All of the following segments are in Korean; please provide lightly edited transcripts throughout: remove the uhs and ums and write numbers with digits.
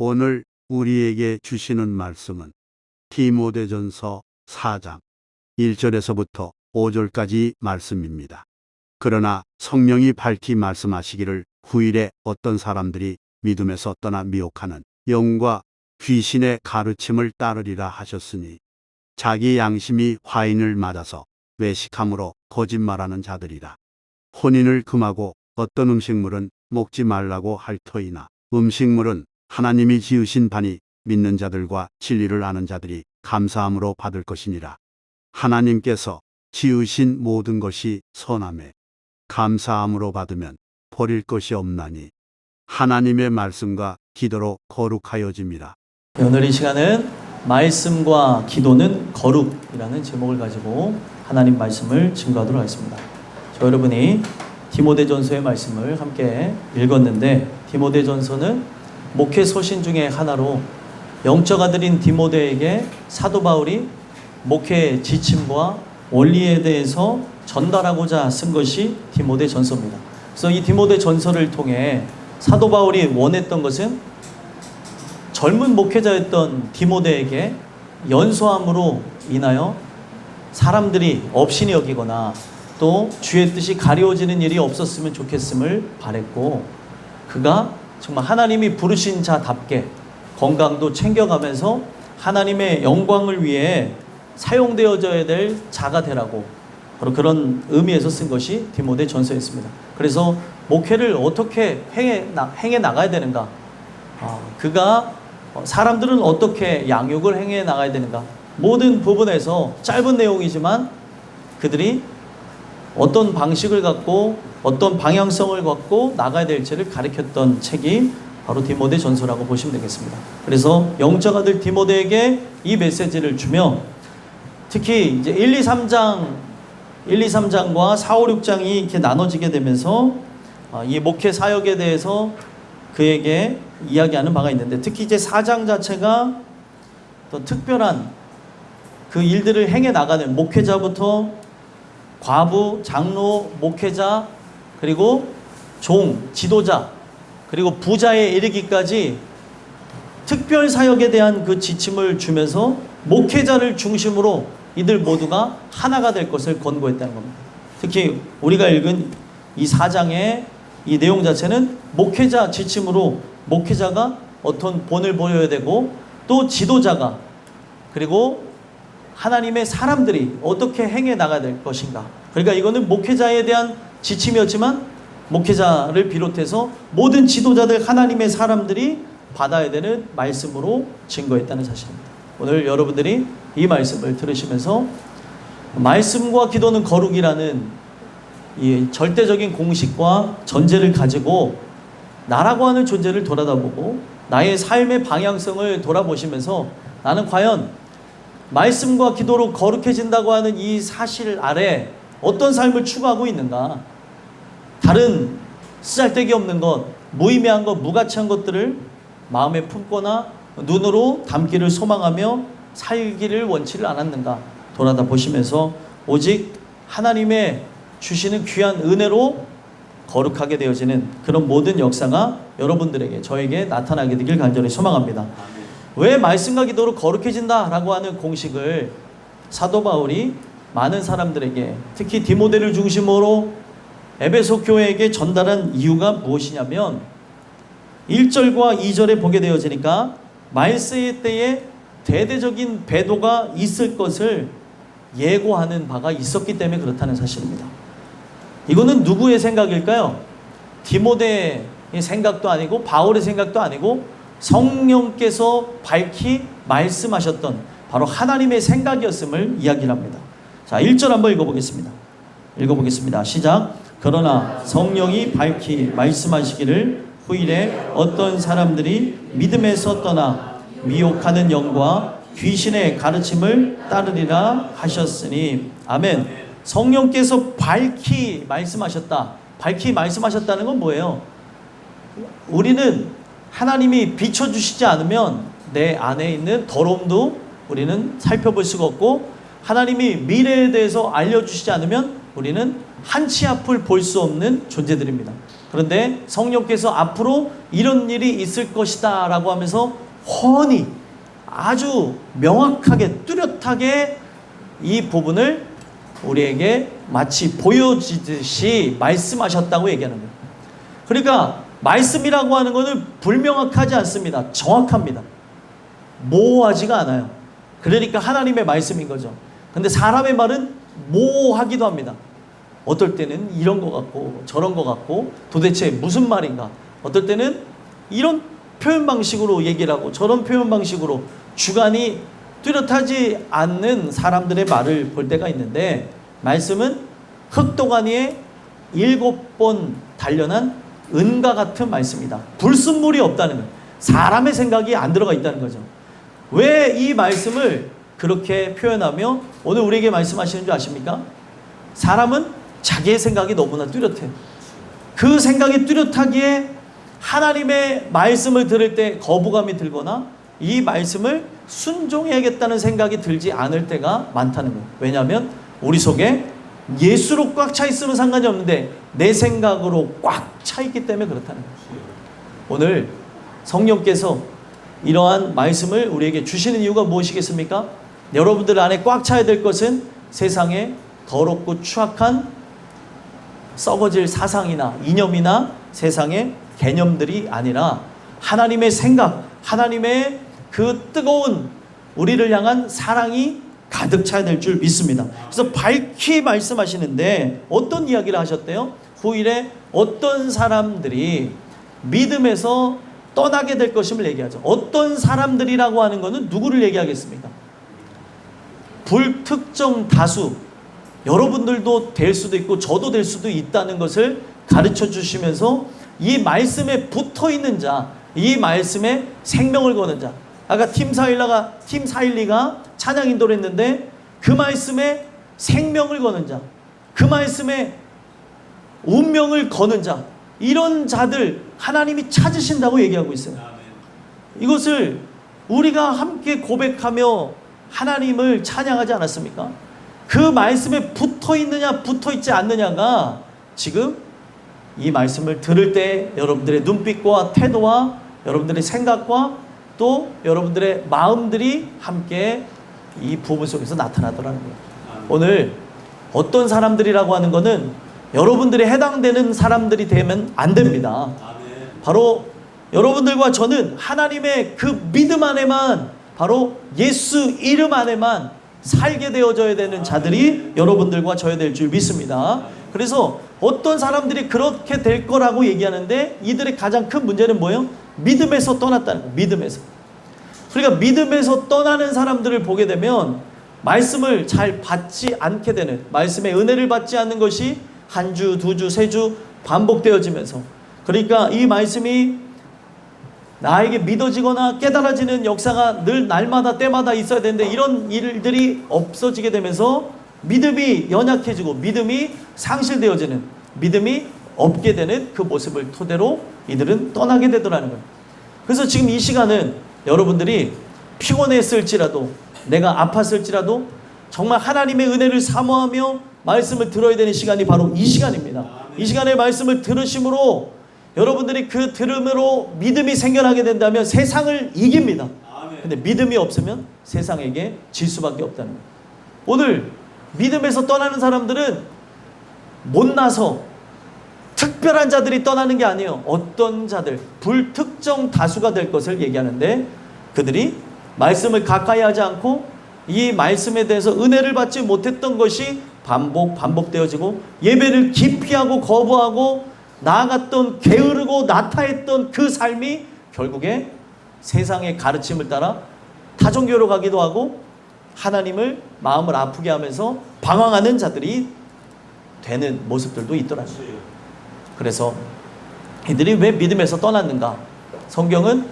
오늘 우리에게 주시는 말씀은 디모데전서 4장 1절에서부터 5절까지 말씀입니다. 그러나 성령이 밝히 말씀하시기를 후일에 어떤 사람들이 믿음에서 떠나 미혹하는 영과 귀신의 가르침을 따르리라 하셨으니 자기 양심이 화인을 맞아서 외식함으로 거짓말하는 자들이라. 혼인을 금하고 어떤 음식물은 먹지 말라고 할 터이나 음식물은 하나님이 지으신 바니 믿는 자들과 진리를 아는 자들이 감사함으로 받을 것이니라. 하나님께서 지으신 모든 것이 선하매 감사함으로 받으면 버릴 것이 없나니 하나님의 말씀과 기도로 거룩하여짐이라. 오늘 이 시간은 말씀과 기도는 거룩이라는 제목을 가지고 하나님 말씀을 증거하도록 하겠습니다. 저 여러분이 디모데전서의 말씀을 함께 읽었는데, 디모데전서는 목회 서신 중에 하나로 영적 아들인 디모데에게 사도 바울이 목회 지침과 원리에 대해서 전달하고자 쓴 것이 디모데전서입니다. 그래서 이 디모데전서를 통해 사도 바울이 원했던 것은 젊은 목회자였던 디모데에게 연소함으로 인하여 사람들이 업신이 여기거나 또 주의 뜻이 가려워지는 일이 없었으면 좋겠음을 바랬고, 그가 정말 하나님이 부르신 자답게 건강도 챙겨가면서 하나님의 영광을 위해 사용되어져야 될 자가 되라고, 바로 그런 의미에서 쓴 것이 디모데전서였습니다. 그래서 목회를 어떻게 행해 나가야 되는가, 그가 사람들은 어떻게 양육을 행해 나가야 되는가, 모든 부분에서 짧은 내용이지만 그들이 어떤 방식을 갖고 어떤 방향성을 갖고 나가야 될지를 가르쳤던 책이 바로 디모데전서라고 보시면 되겠습니다. 그래서 영적 아들 디모데에게 이 메시지를 주며, 특히 이제 1, 2, 3장과 4, 5, 6장이 이렇게 나눠지게 되면서 이 목회 사역에 대해서 그에게 이야기하는 바가 있는데, 특히 이제 4장 자체가 또 특별한 그 일들을 행해 나가는 목회자부터 과부, 장로, 목회자, 그리고 종, 지도자, 그리고 부자에 이르기까지 특별 사역에 대한 그 지침을 주면서 목회자를 중심으로 이들 모두가 하나가 될 것을 권고했다는 겁니다. 특히 우리가 읽은 이 4장의 이 내용 자체는 목회자 지침으로 목회자가 어떤 본을 보여야 되고, 또 지도자가, 그리고 하나님의 사람들이 어떻게 행해 나가야 될 것인가. 그러니까 이거는 목회자에 대한 지침이었지만 목회자를 비롯해서 모든 지도자들, 하나님의 사람들이 받아야 되는 말씀으로 증거했다는 사실입니다. 오늘 여러분들이 이 말씀을 들으시면서 말씀과 기도는 거룩이라는 이 절대적인 공식과 전제를 가지고 나라고 하는 존재를 돌아다보고 나의 삶의 방향성을 돌아보시면서 나는 과연 말씀과 기도로 거룩해진다고 하는 이 사실 아래 어떤 삶을 추구하고 있는가, 다른 쓰잘데기 없는 것, 무의미한 것, 무가치한 것들을 마음에 품거나 눈으로 담기를 소망하며 살기를 원치를 않았는가 돌아다 보시면서 오직 하나님의 주시는 귀한 은혜로 거룩하게 되어지는 그런 모든 역사가 여러분들에게, 저에게 나타나게 되길 간절히 소망합니다. 왜 말씀과 기도로 거룩해진다라고 하는 공식을 사도 바울이 많은 사람들에게, 특히 디모데를 중심으로 에베소 교회에게 전달한 이유가 무엇이냐면, 1절과 2절에 보게 되어지니까 말세의 때에 대대적인 배도가 있을 것을 예고하는 바가 있었기 때문에 그렇다는 사실입니다. 이거는 누구의 생각일까요? 디모데의 생각도 아니고 바울의 생각도 아니고 성령께서 밝히 말씀하셨던 바로 하나님의 생각이었음을 이야기를 합니다. 자, 1절 한번 읽어보겠습니다. 시작. 그러나 성령이 밝히 말씀하시기를 후일에 어떤 사람들이 믿음에서 떠나 미혹하는 영과 귀신의 가르침을 따르리라 하셨으니. 아멘. 성령께서 밝히 말씀하셨다. 밝히 말씀하셨다는 건 뭐예요? 우리는 하나님이 비춰주시지 않으면 내 안에 있는 더러움도 우리는 살펴볼 수가 없고, 하나님이 미래에 대해서 알려주시지 않으면 우리는 한치 앞을 볼 수 없는 존재들입니다. 그런데 성령께서 앞으로 이런 일이 있을 것이다 라고 하면서 훤히 아주 명확하게 뚜렷하게 이 부분을 우리에게 마치 보여지듯이 말씀하셨다고 얘기하는 거예요. 그러니까 말씀이라고 하는 것은 불명확하지 않습니다. 정확합니다. 모호하지가 않아요. 그러니까 하나님의 말씀인 거죠. 근데 사람의 말은 모호하기도 합니다. 어떨 때는 이런 것 같고 저런 것 같고 도대체 무슨 말인가. 어떨 때는 이런 표현 방식으로 얘기를 하고 저런 표현 방식으로 주관이 뚜렷하지 않는 사람들의 말을 볼 때가 있는데, 말씀은 흑독 위에 7번 단련한 은과 같은 말씀이다. 불순물이 없다는 거예요. 사람의 생각이 안 들어가 있다는 거죠. 왜 이 말씀을 그렇게 표현하며 오늘 우리에게 말씀하시는 줄 아십니까? 사람은 자기의 생각이 너무나 뚜렷해요. 그 생각이 뚜렷하기에 하나님의 말씀을 들을 때 거부감이 들거나 이 말씀을 순종해야겠다는 생각이 들지 않을 때가 많다는 거예요. 왜냐하면 우리 속에 예수로 꽉 차 있으면 상관이 없는데 내 생각으로 꽉 차 있기 때문에 그렇다는 거예요. 오늘 성령께서 이러한 말씀을 우리에게 주시는 이유가 무엇이겠습니까? 여러분들 안에 꽉 차야 될 것은 세상에 더럽고 추악한 썩어질 사상이나 이념이나 세상의 개념들이 아니라 하나님의 생각, 하나님의 그 뜨거운 우리를 향한 사랑이 가득 차야 될 줄 믿습니다. 그래서 밝히 말씀하시는데 어떤 이야기를 하셨대요? 후일에 어떤 사람들이 믿음에서 떠나게 될 것임을 얘기하죠. 어떤 사람들이라고 하는 것은 누구를 얘기하겠습니까? 불특정 다수, 여러분들도 될 수도 있고 저도 될 수도 있다는 것을 가르쳐 주시면서 이 말씀에 붙어 있는 자, 이 말씀에 생명을 거는 자. 아까 팀 412가 찬양 인도를 했는데 그 말씀에 생명을 거는 자, 그 말씀에 운명을 거는 자, 이런 자들 하나님이 찾으신다고 얘기하고 있어요. 이것을 우리가 함께 고백하며 하나님을 찬양하지 않았습니까? 그 말씀에 붙어 있느냐 붙어 있지 않느냐가 지금 이 말씀을 들을 때 여러분들의 눈빛과 태도와 여러분들의 생각과 또 여러분들의 마음들이 함께 이 부분 속에서 나타나더라는 거예요. 오늘 어떤 사람들이라고 하는 것은 여러분들이 해당되는 사람들이 되면 안 됩니다. 바로 여러분들과 저는 하나님의 그 믿음 안에만, 바로 예수 이름 안에만 살게 되어져야 되는 자들이 여러분들과 저야 될 줄 믿습니다. 그래서 어떤 사람들이 그렇게 될 거라고 얘기하는데 이들의 가장 큰 문제는 뭐예요? 믿음에서 떠났다는 거예요. 믿음에서. 그러니까 믿음에서 떠나는 사람들을 보게 되면 말씀을 잘 받지 않게 되는, 말씀의 은혜를 받지 않는 것이 한 주, 두 주, 세 주 반복되어지면서, 그러니까 이 말씀이 나에게 믿어지거나 깨달아지는 역사가 늘 날마다 때마다 있어야 되는데 이런 일들이 없어지게 되면서 믿음이 연약해지고 믿음이 상실되어지는, 믿음이 없게 되는 그 모습을 토대로 이들은 떠나게 되더라는 거예요. 그래서 지금 이 시간은 여러분들이 피곤했을지라도, 내가 아팠을지라도 정말 하나님의 은혜를 사모하며 말씀을 들어야 되는 시간이 바로 이 시간입니다. 이 시간에 말씀을 들으심으로 여러분들이 그 들음으로 믿음이 생겨나게 된다면 세상을 이깁니다. 근데 믿음이 없으면 세상에게 질 수밖에 없다는 거예요. 오늘 믿음에서 떠나는 사람들은 못나서 특별한 자들이 떠나는 게 아니에요. 어떤 자들, 불특정 다수가 될 것을 얘기하는데 그들이 말씀을 가까이 하지 않고 이 말씀에 대해서 은혜를 받지 못했던 것이 반복되어지고 예배를 기피하고 거부하고 나아갔던, 게으르고 나타했던 그 삶이 결국에 세상의 가르침을 따라 타종교로 가기도 하고 하나님을 마음을 아프게 하면서 방황하는 자들이 되는 모습들도 있더라고요. 그래서 이들이 왜 믿음에서 떠났는가? 성경은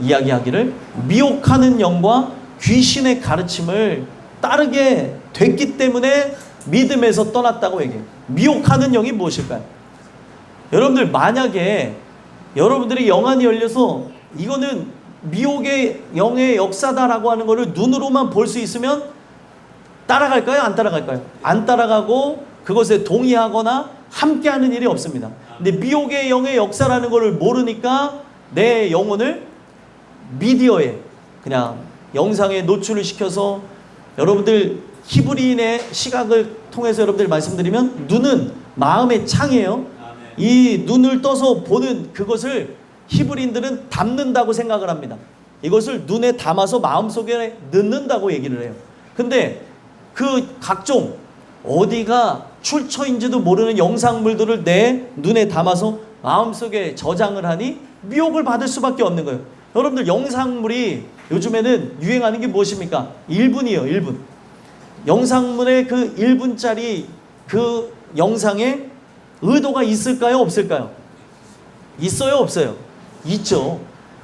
이야기하기를 미혹하는 영과 귀신의 가르침을 따르게 됐기 때문에 믿음에서 떠났다고 얘기해요. 미혹하는 영이 무엇일까요? 여러분들 만약에 여러분들이 영안이 열려서 이거는 미혹의 영의 역사다라고 하는 것을 눈으로만 볼 수 있으면 따라갈까요? 안 따라갈까요? 안 따라가고 그것에 동의하거나 함께하는 일이 없습니다. 근데 미혹의 영의 역사라는 것을 모르니까 내 영혼을 미디어에 그냥 영상에 노출을 시켜서 여러분들 히브리인의 시각을 통해서 여러분들 말씀드리면 눈은 마음의 창이에요. 이 눈을 떠서 보는 그것을 히브리인들은 담는다고 생각을 합니다. 이것을 눈에 담아서 마음속에 넣는다고 얘기를 해요. 근데 그 각종 어디가 출처인지도 모르는 영상물들을 내 눈에 담아서 마음속에 저장을 하니 미혹을 받을 수밖에 없는 거예요. 여러분들 영상물이 요즘에는 유행하는 게 무엇입니까? 1분이에요. 1분. 영상물의 그 1분짜리 그 영상에 의도가 있을까요? 없을까요? 있어요? 없어요? 있죠.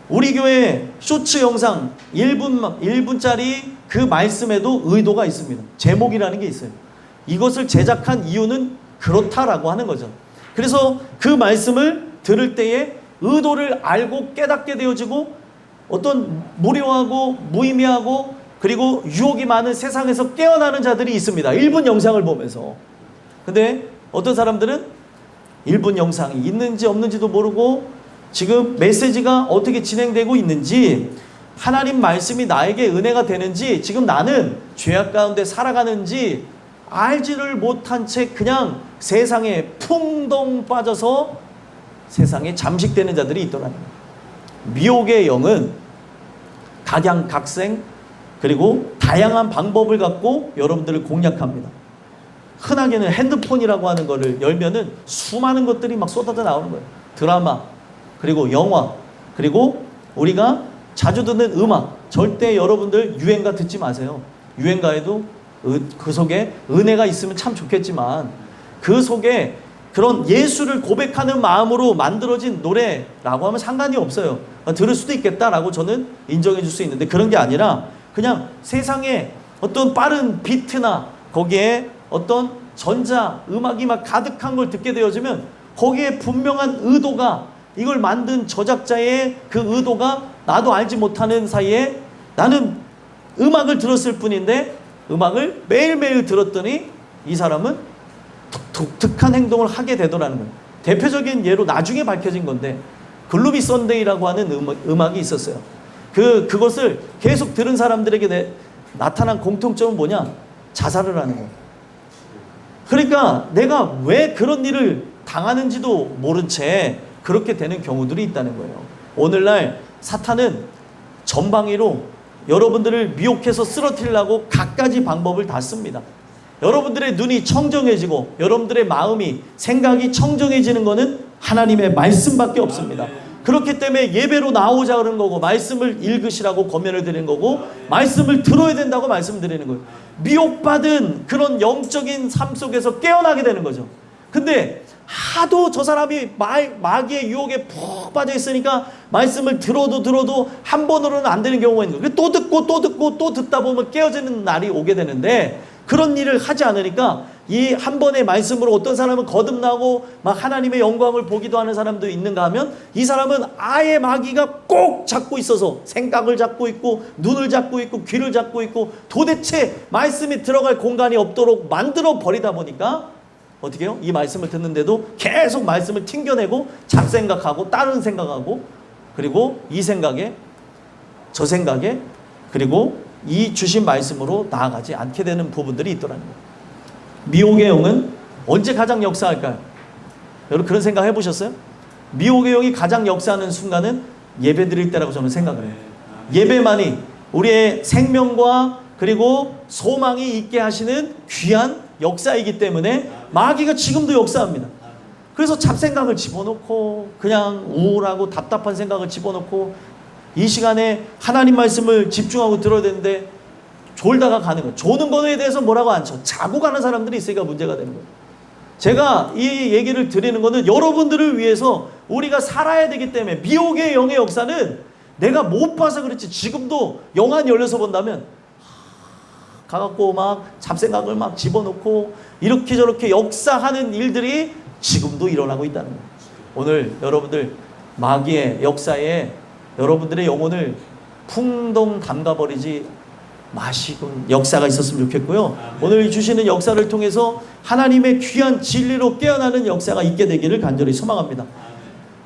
우리 교회 쇼츠 영상 1분짜리 그 말씀에도 의도가 있습니다. 제목이라는 게 있어요. 이것을 제작한 이유는 그렇다라고 하는 거죠. 그래서 그 말씀을 들을 때에 의도를 알고 깨닫게 되어지고 어떤 무료하고 무의미하고 그리고 유혹이 많은 세상에서 깨어나는 자들이 있습니다. 1분 영상을 보면서. 근데 어떤 사람들은 1분 영상이 있는지 없는지도 모르고 지금 메시지가 어떻게 진행되고 있는지 하나님 말씀이 나에게 은혜가 되는지 지금 나는 죄악 가운데 살아가는지 알지를 못한 채 그냥 세상에 풍덩 빠져서 세상에 잠식되는 자들이 있더라는 거예요. 미혹의 영은 각양각색 그리고 다양한 방법을 갖고 여러분들을 공략합니다. 흔하게는 핸드폰이라고 하는 거를 열면은 수많은 것들이 막 쏟아져 나오는 거예요. 드라마, 그리고 영화, 그리고 우리가 자주 듣는 음악. 절대 여러분들 유행가 듣지 마세요. 유행가에도 그 속에 은혜가 있으면 참 좋겠지만 그 속에 그런 예수를 고백하는 마음으로 만들어진 노래라고 하면 상관이 없어요. 들을 수도 있겠다라고 저는 인정해 줄 수 있는데 그런 게 아니라 그냥 세상에 어떤 빠른 비트나 거기에 어떤 전자 음악이 막 가득한 걸 듣게 되어지면 거기에 분명한 의도가 이걸 만든 저작자의 그 의도가 나도 알지 못하는 사이에 나는 음악을 들었을 뿐인데 음악을 매일매일 들었더니 이 사람은 독특한 행동을 하게 되더라는 거예요. 대표적인 예로 나중에 밝혀진 건데 글루비 선데이라고 하는 음악이 있었어요. 그것을 계속 들은 사람들에게 나타난 공통점은 뭐냐? 자살을 하는 거예요. 그러니까 내가 왜 그런 일을 당하는지도 모른 채 그렇게 되는 경우들이 있다는 거예요. 오늘날 사탄은 전방위로 여러분들을 미혹해서 쓰러뜨리려고 갖가지 방법을 다 씁니다. 여러분들의 눈이 청정해지고 여러분들의 마음이 생각이 청정해지는 것은 하나님의 말씀밖에 없습니다. 그렇기 때문에 예배로 나오자 그러는 거고 말씀을 읽으시라고 권면을 드리는 거고 말씀을 들어야 된다고 말씀드리는 거예요. 미혹받은 그런 영적인 삶 속에서 깨어나게 되는 거죠. 근데 하도 저 사람이 마귀의 유혹에 푹 빠져 있으니까 말씀을 들어도 한 번으로는 안 되는 경우가 있는 거예요. 또 듣고 또 듣다 보면 깨어지는 날이 오게 되는데 그런 일을 하지 않으니까 이 한 번의 말씀으로 어떤 사람은 거듭나고 막 하나님의 영광을 보기도 하는 사람도 있는가 하면 이 사람은 아예 마귀가 꼭 잡고 있어서 생각을 잡고 있고 눈을 잡고 있고 귀를 잡고 있고 도대체 말씀이 들어갈 공간이 없도록 만들어 버리다 보니까 어떻게 해요? 이 말씀을 듣는데도 계속 말씀을 튕겨내고 잡생각하고 다른 생각하고 그리고 이 생각에 저 생각에 그리고 이 주신 말씀으로 나아가지 않게 되는 부분들이 있더라는 거예요. 미혹의 영은 언제 가장 역사할까요? 여러분 그런 생각 해보셨어요? 미혹의 영이 가장 역사하는 순간은 예배 드릴 때라고 저는 생각을 해요. 예배만이 우리의 생명과 그리고 소망이 있게 하시는 귀한 역사이기 때문에 마귀가 지금도 역사합니다. 그래서 잡생각을 집어넣고 그냥 우울하고 답답한 생각을 집어넣고 이 시간에 하나님 말씀을 집중하고 들어야 되는데 졸다가 가는 거예요. 조는 거에 대해서 뭐라고 안 쳐. 자고 가는 사람들이 있으니까 문제가 되는 거예요. 제가 이 얘기를 드리는 거는 여러분들을 위해서 우리가 살아야 되기 때문에 미혹의 영의 역사는 내가 못 봐서 그렇지 지금도 영안 열려서 본다면 가갖고 막 잡생각을 막 집어넣고 이렇게 저렇게 역사하는 일들이 지금도 일어나고 있다는 거예요. 오늘 여러분들 마귀의 역사에 여러분들의 영혼을 풍덩 담가버리지 마시고 역사가 있었으면 좋겠고요. 오늘 주시는 역사를 통해서 하나님의 귀한 진리로 깨어나는 역사가 있게 되기를 간절히 소망합니다.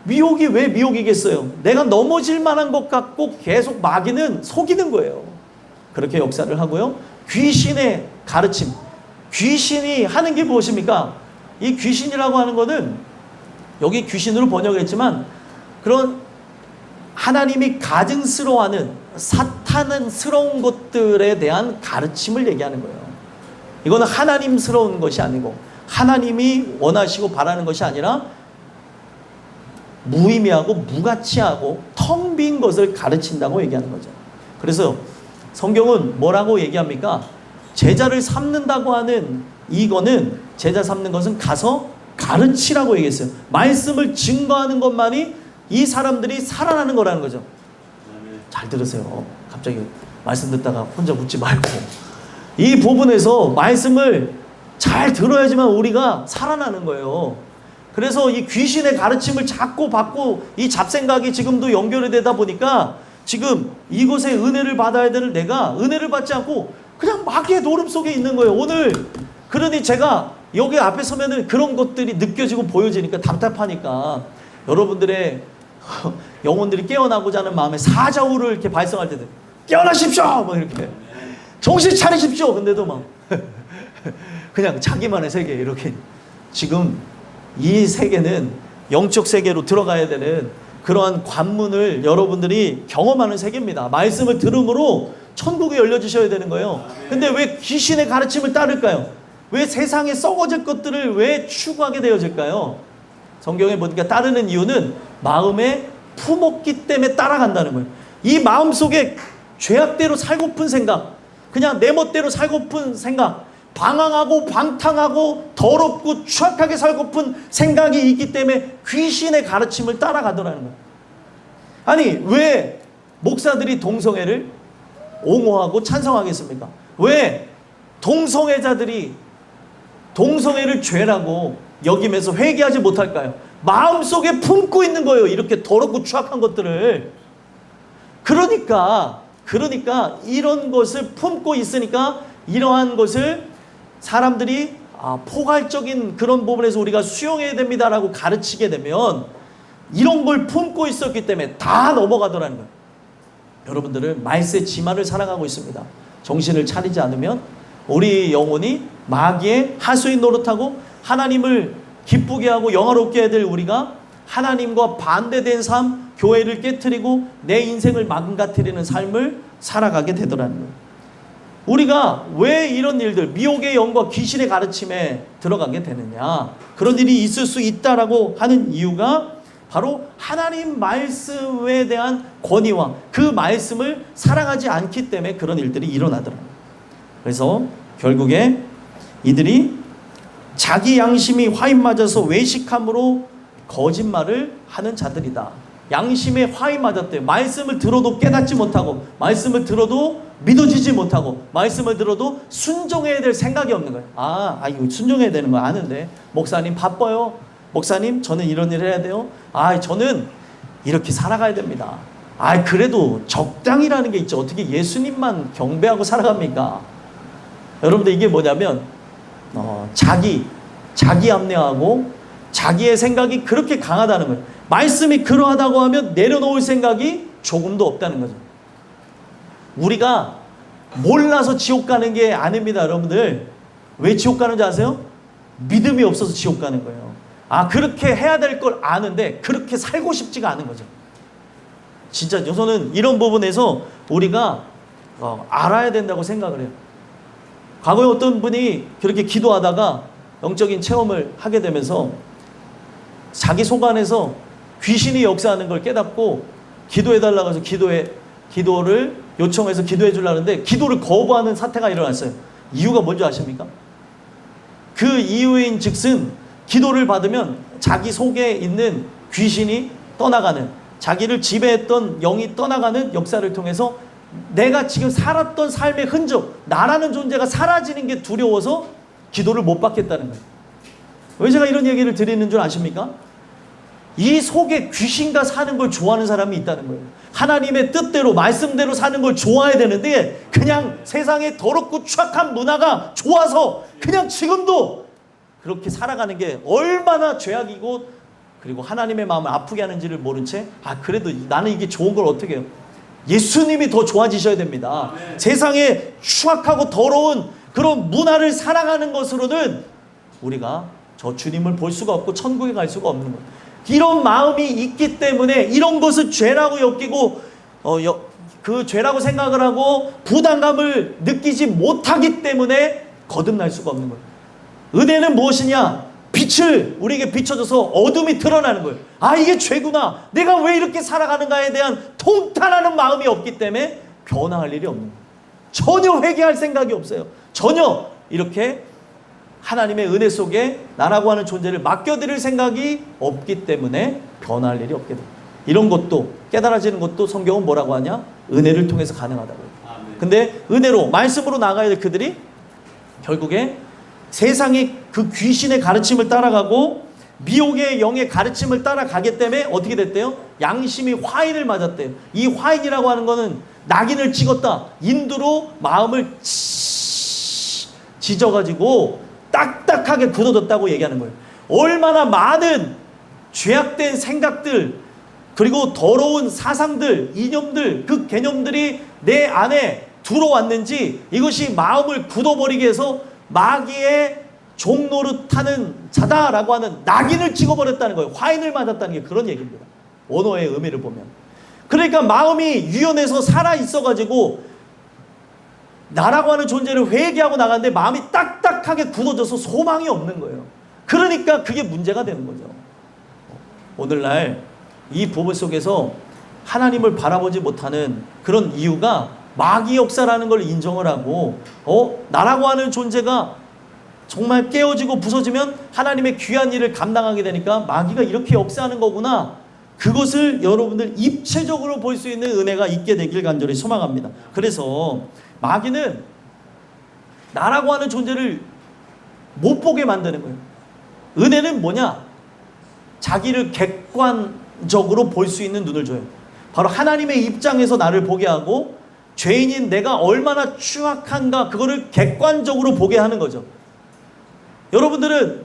미혹이 왜 미혹이겠어요? 내가 넘어질 만한 것 같고 계속 마귀는 속이는 거예요. 그렇게 역사를 하고요. 귀신의 가르침. 귀신이 하는 게 무엇입니까? 이 귀신이라고 하는 거는 여기 귀신으로 번역했지만 그런 하나님이 가증스러워하는 사탄스러운 것들에 대한 가르침을 얘기하는 거예요. 이거는 하나님스러운 것이 아니고 하나님이 원하시고 바라는 것이 아니라 무의미하고 무가치하고 텅 빈 것을 가르친다고 얘기하는 거죠. 그래서 성경은 뭐라고 얘기합니까? 제자를 삼는다고 하는 이거는 제자 삼는 것은 가서 가르치라고 얘기했어요. 말씀을 증거하는 것만이 이 사람들이 살아나는 거라는 거죠. 잘 들으세요. 갑자기 말씀 듣다가 혼자 묻지 말고 이 부분에서 말씀을 잘 들어야지만 우리가 살아나는 거예요. 그래서 이 귀신의 가르침을 자꾸 받고 이 잡생각이 지금도 연결이 되다 보니까 지금 이곳에 은혜를 받아야 되는 내가 은혜를 받지 않고 그냥 마귀의 노름 속에 있는 거예요. 오늘 그러니 제가 여기 앞에 서면은 그런 것들이 느껴지고 보여지니까 답답하니까 여러분들의 영혼들이 깨어나고자 하는 마음에 사자우를 이렇게 발성할 때도 깨어나십시오! 막 이렇게 정신 차리십시오! 근데도 막 그냥 자기만의 세계 이렇게 지금 이 세계는 영적 세계로 들어가야 되는 그러한 관문을 여러분들이 경험하는 세계입니다. 말씀을 들음으로 천국이 열려주셔야 되는 거예요. 근데 왜 귀신의 가르침을 따를까요? 왜 세상에 썩어질 것들을 왜 추구하게 되어질까요? 성경에 보니까 따르는 이유는 마음에 품었기 때문에 따라간다는 거예요. 이 마음속에 죄악대로 살고픈 생각, 그냥 내 멋대로 살고픈 생각, 방황하고 방탕하고 더럽고 추악하게 살고픈 생각이 있기 때문에 귀신의 가르침을 따라가더라는 거예요. 아니 왜 목사들이 동성애를 옹호하고 찬성하겠습니까? 왜 동성애자들이 동성애를 죄라고 여기면서 회개하지 못할까요? 마음속에 품고 있는 거예요. 이렇게 더럽고 추악한 것들을. 그러니까 이런 것을 품고 있으니까 이러한 것을 사람들이 포괄적인 그런 부분에서 우리가 수용해야 됩니다라고 가르치게 되면 이런 걸 품고 있었기 때문에 다 넘어가더라는 거예요. 여러분들은 말세 지만을 살아가고 있습니다. 정신을 차리지 않으면 우리 영혼이 마귀의 하수인 노릇하고 하나님을 기쁘게 하고 영화롭게 해야 될 우리가 하나님과 반대된 삶, 교회를 깨트리고 내 인생을 망가뜨리는 삶을 살아가게 되더라는 거예요. 우리가 왜 이런 일들, 미혹의 영과 귀신의 가르침에 들어가게 되느냐, 그런 일이 있을 수 있다라고 하는 이유가 바로 하나님 말씀에 대한 권위와 그 말씀을 사랑하지 않기 때문에 그런 일들이 일어나더라고요. 그래서 결국에 이들이 자기 양심이 화인 맞아서 외식함으로 거짓말을 하는 자들이다. 양심에 화인 맞았대요. 말씀을 들어도 깨닫지 못하고, 말씀을 들어도 믿어지지 못하고, 말씀을 들어도 순종해야 될 생각이 없는 거예요. 이거 순종해야 되는 거 아는데, 목사님 바빠요. 목사님 저는 이런 일 해야 돼요. 저는 이렇게 살아가야 됩니다. 그래도 적당이라는 게 있죠. 어떻게 예수님만 경배하고 살아갑니까? 여러분들 이게 뭐냐면 자기 합리화하고 자기의 생각이 그렇게 강하다는 거예요. 말씀이 그러하다고 하면 내려놓을 생각이 조금도 없다는 거죠. 우리가 몰라서 지옥 가는 게 아닙니다. 여러분들 왜 지옥 가는지 아세요? 믿음이 없어서 지옥 가는 거예요. 그렇게 해야 될 걸 아는데 그렇게 살고 싶지가 않은 거죠. 진짜 저는 이런 부분에서 우리가 알아야 된다고 생각을 해요. 과거에 어떤 분이 그렇게 기도하다가 영적인 체험을 하게 되면서 자기 속 안에서 귀신이 역사하는 걸 깨닫고 기도해달라고 해서 기도를 요청해서 기도해 주려는데 기도를 거부하는 사태가 일어났어요. 이유가 뭔지 아십니까? 그 이유인 즉슨 기도를 받으면 자기 속에 있는 귀신이 떠나가는, 자기를 지배했던 영이 떠나가는 역사를 통해서 내가 지금 살았던 삶의 흔적, 나라는 존재가 사라지는 게 두려워서 기도를 못 받겠다는 거예요. 왜 제가 이런 얘기를 드리는 줄 아십니까? 이 속에 귀신과 사는 걸 좋아하는 사람이 있다는 거예요. 하나님의 뜻대로 말씀대로 사는 걸 좋아해야 되는데 그냥 세상의 더럽고 추악한 문화가 좋아서 그냥 지금도 그렇게 살아가는 게 얼마나 죄악이고 그리고 하나님의 마음을 아프게 하는지를 모른 채 그래도 나는 이게 좋은 걸 어떻게 해요. 예수님이 더 좋아지셔야 됩니다. 세상에 추악하고 더러운 그런 문화를 사랑하는 것으로는 우리가 저 주님을 볼 수가 없고 천국에 갈 수가 없는 거예요. 이런 마음이 있기 때문에 이런 것을 죄라고 여기고 그 죄라고 생각을 하고 부담감을 느끼지 못하기 때문에 거듭날 수가 없는 거예요. 은혜는 무엇이냐? 빛을 우리에게 비춰줘서 어둠이 드러나는 거예요. 이게 죄구나. 내가 왜 이렇게 살아가는가에 대한 통탄하는 마음이 없기 때문에 변화할 일이 없는 거예요. 전혀 회개할 생각이 없어요. 전혀 이렇게 하나님의 은혜 속에 나라고 하는 존재를 맡겨드릴 생각이 없기 때문에 변화할 일이 없게 돼요. 이런 것도 깨달아지는 것도 성경은 뭐라고 하냐? 은혜를 통해서 가능하다고 해요. 근데 은혜로 말씀으로 나가야 될 그들이 결국에 세상의 그 귀신의 가르침을 따라가고 미혹의 영의 가르침을 따라가기 때문에 어떻게 됐대요? 양심이 화인을 맞았대요. 이 화인이라고 하는 거는 낙인을 찍었다. 인두로 마음을 지져가지고 딱딱하게 굳어졌다고 얘기하는 거예요. 얼마나 많은 죄악된 생각들 그리고 더러운 사상들, 이념들, 그 개념들이 내 안에 들어왔는지 이것이 마음을 굳어버리게 해서 마귀의 종노릇하는 자다라고 하는 낙인을 찍어버렸다는 거예요. 화인을 맞았다는 게 그런 얘기입니다. 원어의 의미를 보면. 그러니까 마음이 유연해서 살아있어가지고 나라고 하는 존재를 회개하고 나가는데 마음이 딱딱하게 굳어져서 소망이 없는 거예요. 그러니까 그게 문제가 되는 거죠. 오늘날 이 부분 속에서 하나님을 바라보지 못하는 그런 이유가 마귀 역사라는 걸 인정을 하고 나라고 하는 존재가 정말 깨어지고 부서지면 하나님의 귀한 일을 감당하게 되니까 마귀가 이렇게 역사하는 거구나. 그것을 여러분들 입체적으로 볼 수 있는 은혜가 있게 되길 간절히 소망합니다. 그래서 마귀는 나라고 하는 존재를 못 보게 만드는 거예요. 은혜는 뭐냐? 자기를 객관적으로 볼 수 있는 눈을 줘요. 바로 하나님의 입장에서 나를 보게 하고 죄인인 내가 얼마나 추악한가 그거를 객관적으로 보게 하는 거죠. 여러분들은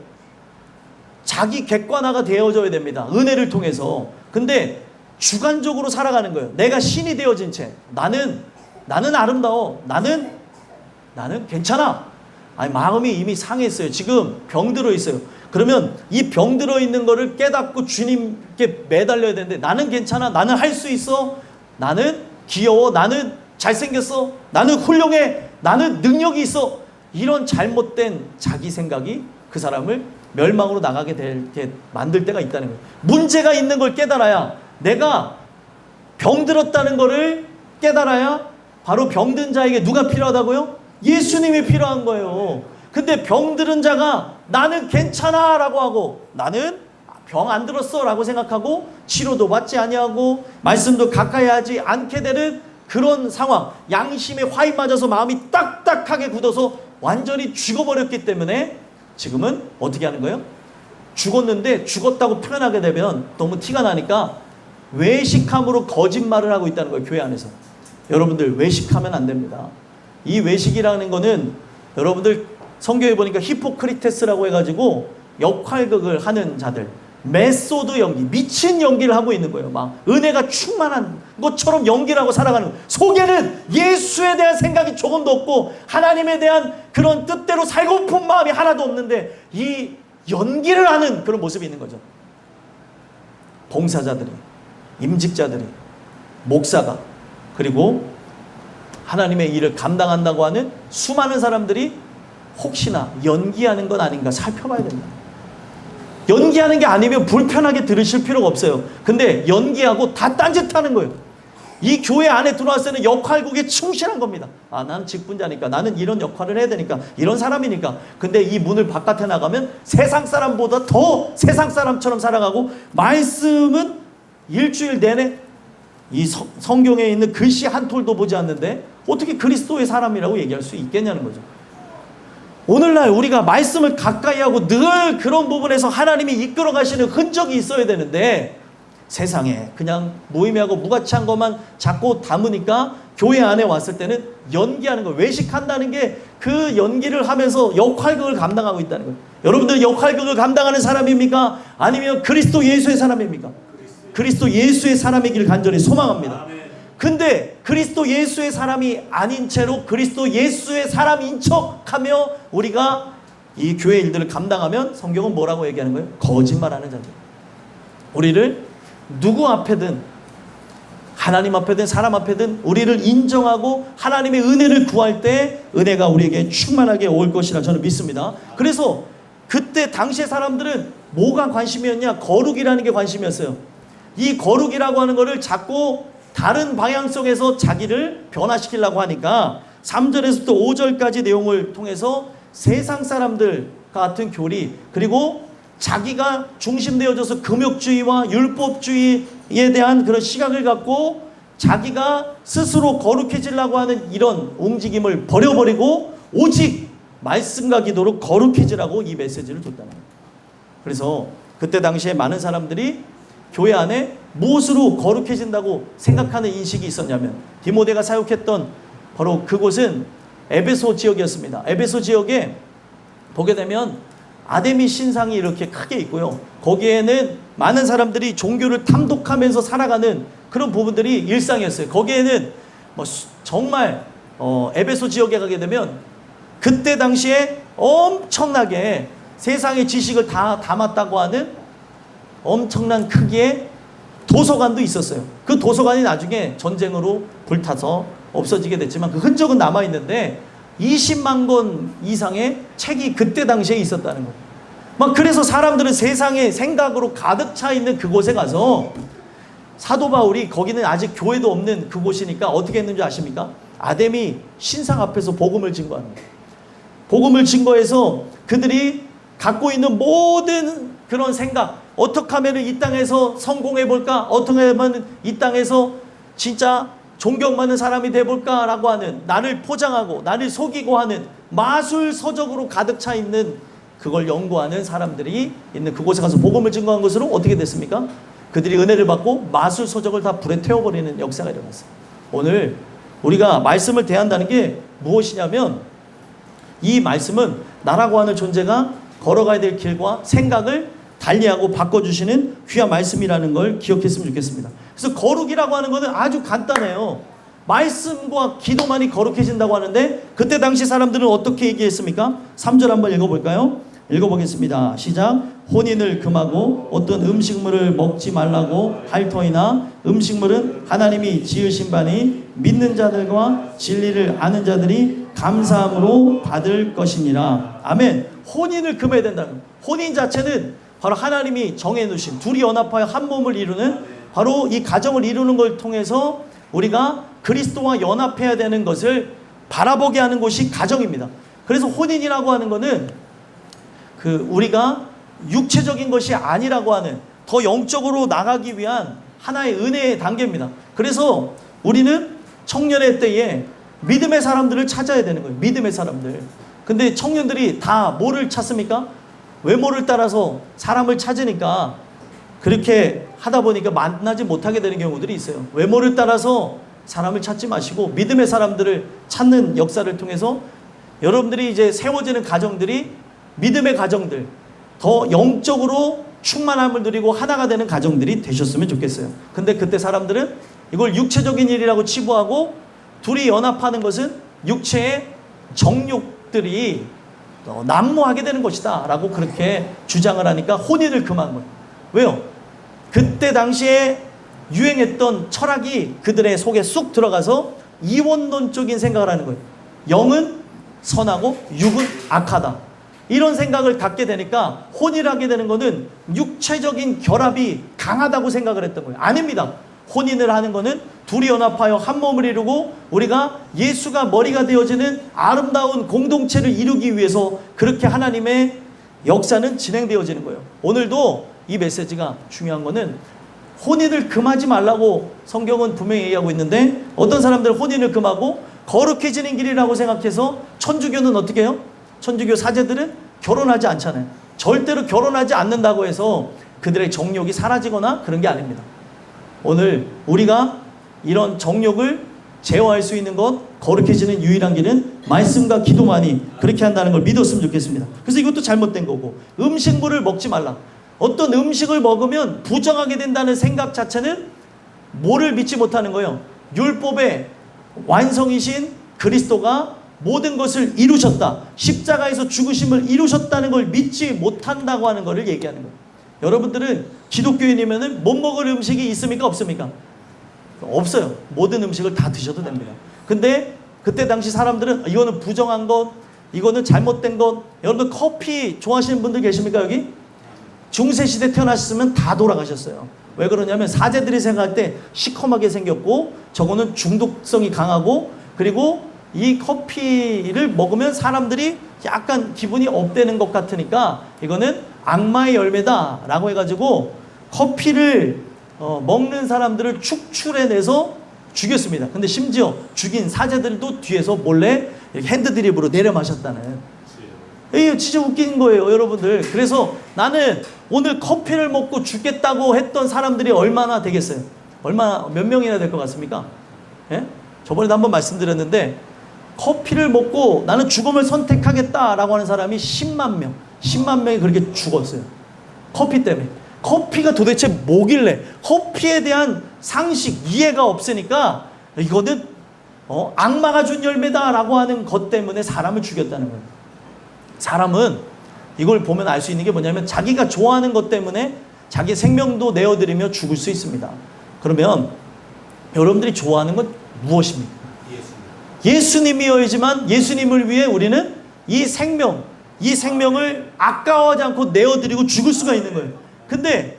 자기 객관화가 되어져야 됩니다. 은혜를 통해서. 근데 주관적으로 살아가는 거예요. 내가 신이 되어진 채 나는 아름다워. 나는 괜찮아. 마음이 이미 상했어요. 지금 병 들어 있어요. 그러면 이 병 들어 있는 거를 깨닫고 주님께 매달려야 되는데 나는 괜찮아. 나는 할 수 있어. 나는 귀여워. 나는 잘생겼어. 나는 훌륭해. 나는 능력이 있어. 이런 잘못된 자기 생각이 그 사람을 멸망으로 나가게 만들 때가 있다는 거예요. 문제가 있는 걸 깨달아야 내가 병들었다는 거를 깨달아야 바로 병든 자에게 누가 필요하다고요? 예수님이 필요한 거예요. 근데 병들은 자가 나는 괜찮아 라고 하고 나는 병 안 들었어 라고 생각하고 치료도 받지 아니하고 말씀도 가까이 하지 않게 되는 그런 상황. 양심에 화인 맞아서 마음이 딱딱하게 굳어서 완전히 죽어버렸기 때문에 지금은 어떻게 하는 거예요? 죽었는데 죽었다고 표현하게 되면 너무 티가 나니까 외식함으로 거짓말을 하고 있다는 거예요. 교회 안에서. 여러분들 외식하면 안 됩니다. 이 외식이라는 거는 여러분들 성경에 보니까 히포크리테스라고 해가지고 역할극을 하는 자들, 메소드 연기, 미친 연기를 하고 있는 거예요. 막 은혜가 충만한 것처럼 연기를 하고 살아가는 거예요. 속에는 예수에 대한 생각이 조금도 없고 하나님에 대한 그런 뜻대로 살고픈 마음이 하나도 없는데 이 연기를 하는 그런 모습이 있는 거죠. 봉사자들이, 임직자들이, 목사가, 그리고 하나님의 일을 감당한다고 하는 수많은 사람들이 혹시나 연기하는 건 아닌가 살펴봐야 됩니다. 연기하는 게 아니면 불편하게 들으실 필요가 없어요. 근데 연기하고 다 딴짓하는 거예요. 이 교회 안에 들어왔을 때는 역할극에 충실한 겁니다. 나는 직분자니까, 나는 이런 역할을 해야 되니까, 이런 사람이니까. 근데 이 문을 바깥에 나가면 세상 사람보다 더 세상 사람처럼 살아가고, 말씀은 일주일 내내 이 성경에 있는 글씨 한 톨도 보지 않는데 어떻게 그리스도의 사람이라고 얘기할 수 있겠냐는 거죠. 오늘날 우리가 말씀을 가까이 하고 늘 그런 부분에서 하나님이 이끌어 가시는 흔적이 있어야 되는데 세상에 그냥 무의미하고 무가치한 것만 자꾸 담으니까 교회 안에 왔을 때는 연기하는 거예요. 외식한다는 게 그 연기를 하면서 역할극을 감당하고 있다는 거예요. 여러분들 역할극을 감당하는 사람입니까? 아니면 그리스도 예수의 사람입니까? 그리스도 예수의 사람이길 간절히 소망합니다. 근데 그리스도 예수의 사람이 아닌 채로 그리스도 예수의 사람인 척하며 우리가 이 교회 일들을 감당하면 성경은 뭐라고 얘기하는 거예요? 거짓말하는 자들. 우리를 누구 앞에든 하나님 앞에든 사람 앞에든 우리를 인정하고 하나님의 은혜를 구할 때 은혜가 우리에게 충만하게 올 것이라 저는 믿습니다. 그래서 그때 당시의 사람들은 뭐가 관심이었냐? 거룩이라는 게 관심이었어요. 이 거룩이라고 하는 거를 자꾸 다른 방향성에서 자기를 변화시키려고 하니까 3절에서부터 5절까지 내용을 통해서 세상 사람들 같은 교리, 그리고 자기가 중심되어져서 금욕주의와 율법주의에 대한 그런 시각을 갖고 자기가 스스로 거룩해지려고 하는 이런 움직임을 버려버리고 오직 말씀과 기도로 거룩해지라고 이 메시지를 줬다는 거예요. 그래서 그때 당시에 많은 사람들이 교회 안에 무엇으로 거룩해진다고 생각하는 인식이 있었냐면 디모데가 사역했던 바로 그곳은 에베소 지역이었습니다. 에베소 지역에 보게 되면 아데미 신상이 이렇게 크게 있고요. 거기에는 많은 사람들이 종교를 탐독하면서 살아가는 그런 부분들이 일상이었어요. 거기에는 뭐 정말 에베소 지역에 가게 되면 그때 당시에 엄청나게 세상의 지식을 다 담았다고 하는 엄청난 크기의 도서관도 있었어요. 그 도서관이 나중에 전쟁으로 불타서 없어지게 됐지만 그 흔적은 남아있는데 20만 권 이상의 책이 그때 당시에 있었다는 거예요. 막 그래서 사람들은 세상의 생각으로 가득 차 있는 그곳에 가서 사도 바울이 거기는 아직 교회도 없는 그곳이니까 어떻게 했는지 아십니까? 아데미 신상 앞에서 복음을 증거하는 거예요. 복음을 증거해서 그들이 갖고 있는 모든 그런 생각, 어떻게 하면 이 땅에서 성공해 볼까? 어떻게 하면 이 땅에서 진짜 존경받는 사람이 돼볼까? 라고 하는, 나를 포장하고 나를 속이고 하는 마술서적으로 가득 차 있는 그걸 연구하는 사람들이 있는 그곳에 가서 복음을 증거한 것으로 어떻게 됐습니까? 그들이 은혜를 받고 마술서적을 다 불에 태워버리는 역사가 일어났어요. 오늘 우리가 말씀을 대한다는 게 무엇이냐면 이 말씀은 나라고 하는 존재가 걸어가야 될 길과 생각을 달리하고 바꿔주시는 귀한 말씀이라는 걸 기억했으면 좋겠습니다. 그래서 거룩이라고 하는 것은 아주 간단해요. 말씀과 기도만이 거룩해진다고 하는데 그때 당시 사람들은 어떻게 얘기했습니까? 3절 한번 읽어볼까요? 읽어보겠습니다. 시작. 혼인을 금하고 어떤 음식물을 먹지 말라고 할 터이나 음식물은 하나님이 지으신 바니 믿는 자들과 진리를 아는 자들이 감사함으로 받을 것이니라. 아멘. 혼인을 금해야 된다는 거예요. 혼인 자체는 바로 하나님이 정해놓으신 둘이 연합하여 한 몸을 이루는 바로 이 가정을 이루는 걸 통해서 우리가 그리스도와 연합해야 되는 것을 바라보게 하는 곳이 가정입니다. 그래서 혼인이라고 하는 것은 우리가 육체적인 것이 아니라고 하는 더 영적으로 나가기 위한 하나의 은혜의 단계입니다. 그래서 우리는 청년의 때에 믿음의 사람들을 찾아야 되는 거예요. 믿음의 사람들. 근데 청년들이 다 뭐를 찾습니까? 외모를 따라서 사람을 찾으니까 그렇게 하다 보니까 만나지 못하게 되는 경우들이 있어요. 외모를 따라서 사람을 찾지 마시고 믿음의 사람들을 찾는 역사를 통해서 여러분들이 이제 세워지는 가정들이 믿음의 가정들, 더 영적으로 충만함을 누리고 하나가 되는 가정들이 되셨으면 좋겠어요. 근데 그때 사람들은 이걸 육체적인 일이라고 치부하고 둘이 연합하는 것은 육체의 정욕들이 난무하게 되는 것이다 라고 그렇게 주장을 하니까 혼인을 금한 거예요. 왜요? 그때 당시에 유행했던 철학이 그들의 속에 쑥 들어가서 이원론적인 생각을 하는 거예요. 영은 선하고 육은 악하다. 이런 생각을 갖게 되니까 혼인하게 되는 것은 육체적인 결합이 강하다고 생각을 했던 거예요. 아닙니다. 혼인을 하는 것은 둘이 연합하여 한 몸을 이루고 우리가 예수가 머리가 되어지는 아름다운 공동체를 이루기 위해서 그렇게 하나님의 역사는 진행되어지는 거예요. 오늘도 이 메시지가 중요한 것은 혼인을 금하지 말라고 성경은 분명히 얘기하고 있는데 어떤 사람들은 혼인을 금하고 거룩해지는 길이라고 생각해서 천주교는 어떻게 해요? 천주교 사제들은 결혼하지 않잖아요. 절대로 결혼하지 않는다고 해서 그들의 정욕이 사라지거나 그런 게 아닙니다. 오늘 우리가 이런 정욕을 제어할 수 있는 것, 거룩해지는 유일한 길은 말씀과 기도만이 그렇게 한다는 걸 믿었으면 좋겠습니다. 그래서 이것도 잘못된 거고, 음식물을 먹지 말라. 어떤 음식을 먹으면 부정하게 된다는 생각 자체는 뭐를 믿지 못하는 거예요? 율법의 완성이신 그리스도가 모든 것을 이루셨다. 십자가에서 죽으심을 이루셨다는 걸 믿지 못한다고 하는 것을 얘기하는 거예요. 여러분들은 기독교인이면은 못 먹을 음식이 있습니까? 없습니까? 없어요. 모든 음식을 다 드셔도 됩니다. 근데 그때 당시 사람들은 이거는 부정한 것, 이거는 잘못된 것. 여러분 커피 좋아하시는 분들 계십니까 여기? 중세시대 태어나셨으면 다 돌아가셨어요. 왜 그러냐면 사제들이 생각할 때 시커멓게 생겼고 저거는 중독성이 강하고, 그리고 이 커피를 먹으면 사람들이 약간 기분이 업되는 것 같으니까 이거는 악마의 열매다 라고 해가지고 커피를 먹는 사람들을 축출해내서 죽였습니다. 근데 심지어 죽인 사제들도 뒤에서 몰래 이렇게 핸드드립으로 내려 마셨다는. 이게 진짜 웃긴 거예요 여러분들. 그래서 나는 오늘 커피를 먹고 죽겠다고 했던 사람들이 얼마나 되겠어요? 얼마나 몇 명이나 될 것 같습니까? 예? 저번에도 한번 말씀드렸는데 커피를 먹고 나는 죽음을 선택하겠다라고 하는 사람이 10만 명, 10만 명이 그렇게 죽었어요. 커피 때문에. 커피가 도대체 뭐길래, 커피에 대한 상식, 이해가 없으니까 이거는 악마가 준 열매다라고 하는 것 때문에 사람을 죽였다는 거예요. 사람은 이걸 보면 알 수 있는 게 뭐냐면 자기가 좋아하는 것 때문에 자기 생명도 내어드리며 죽을 수 있습니다. 그러면 여러분들이 좋아하는 건 무엇입니까? 예수님이어야지만 예수님을 위해 우리는 이 생명을 아까워하지 않고 내어드리고 죽을 수가 있는 거예요. 근데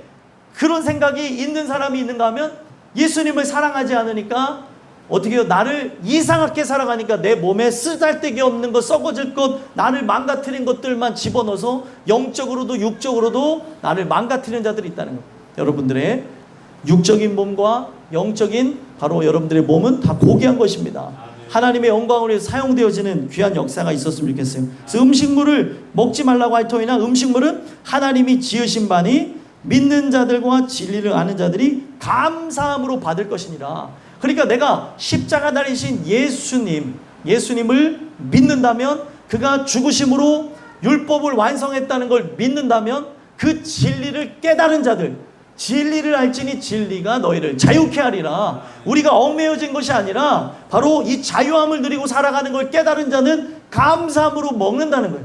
그런 생각이 있는 사람이 있는가 하면 예수님을 사랑하지 않으니까 어떻게 해요? 나를 이상하게 살아가니까 내 몸에 쓰잘데기 없는 것, 썩어질 것, 나를 망가뜨린 것들만 집어넣어서 영적으로도 육적으로도 나를 망가뜨리는 자들이 있다는 거예요. 여러분들의 육적인 몸과 영적인 바로 여러분들의 몸은 다 고귀한 것입니다. 하나님의 영광을 위해서 사용되어지는 귀한 역사가 있었으면 좋겠어요. 그래서 음식물을 먹지 말라고 할 터이나 음식물은 하나님이 지으신 바니 믿는 자들과 진리를 아는 자들이 감사함으로 받을 것이니라. 그러니까 내가 십자가 달리신 예수님을 믿는다면, 그가 죽으심으로 율법을 완성했다는 걸 믿는다면 그 진리를 깨달은 자들, 진리를 알지니 진리가 너희를 자유케 하리라. 우리가 얽매여진 것이 아니라 바로 이 자유함을 누리고 살아가는 걸 깨달은 자는 감사함으로 먹는다는 거예요.